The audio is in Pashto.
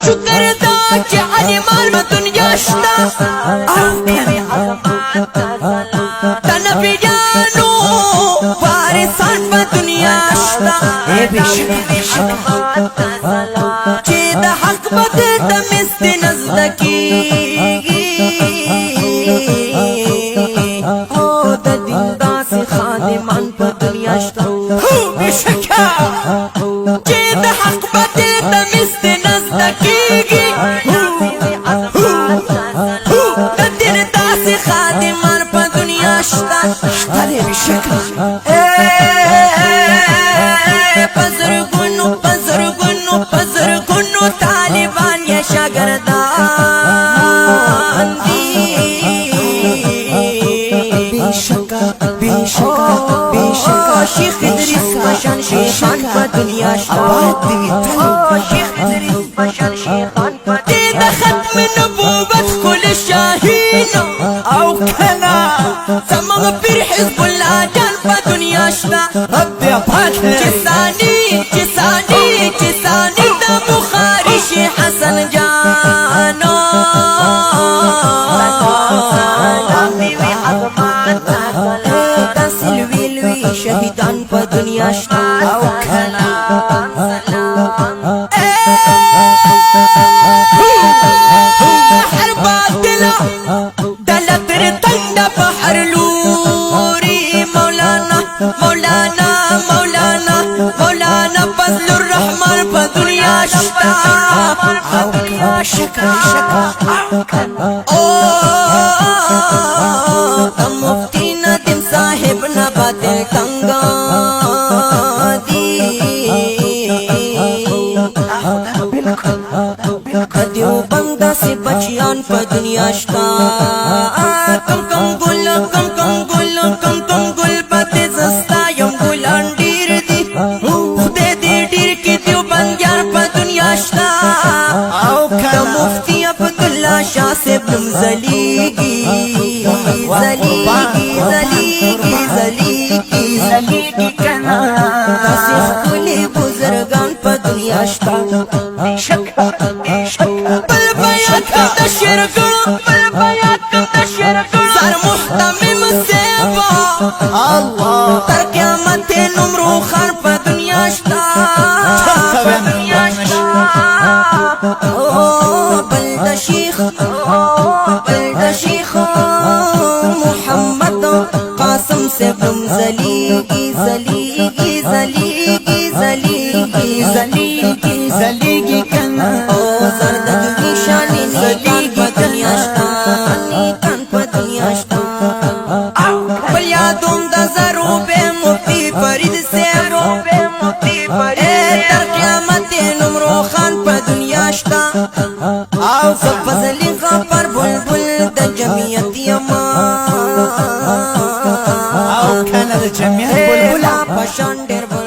شکر دا چې انیمال په دنیا شته د نبیانو وارثان په دنیا شته چې د حق بدل د مست نزد کیږي او د دین داسې خادمان په دنیا شته بشکه چې د حق بدل د مست نزد کیږي د دین داسې خادمان په دنیا شته بشکه پزرگونو طالبان یا شاگردان دی بیشکا شیخ ادریس بشان شیخان پا دنیا شتا شیخ ادریس بشان شیخان پا دید ختم نبوت کل شاہین او کنا زمان پیر حزب اللہ جان پا دنیا شتا جسانی دا بخاری شیخ حسن جانو سلوی شهیدان پا دنیا شتا هر باطلا دل پر تند بحر لوری مولانا فضل الرحمن پا دنیا شتا مفتی ندیم صاحب نباتل تنگا دی دیو بندہ سے بچیان پا دنیا شتا کم گل باتے زستا یم گلان دیر دی خودے دی دیر کی دیو بندیار پا دنیا شتا دا مفتی عبداللہ شاہ سے بنم زلیگی کنا ناسخ کلی بزرگان پا دنیا شتا بل بیات کم دا شرگان سر محتمم سیبا تر قیامت نمرو خان پا دنیا شتا بل دا شیخ محمد قاسم سے بم زلیگی کنا زردگ نشانی نیکان پا دنیا شتا بل یادون دا ضروب مفتی فرید سے در قیامت نمرو خان پا دنیا شتا فضلی غفر بلبل دا جمعیت یما کانا دا جمعیت بلبلا پشان دیر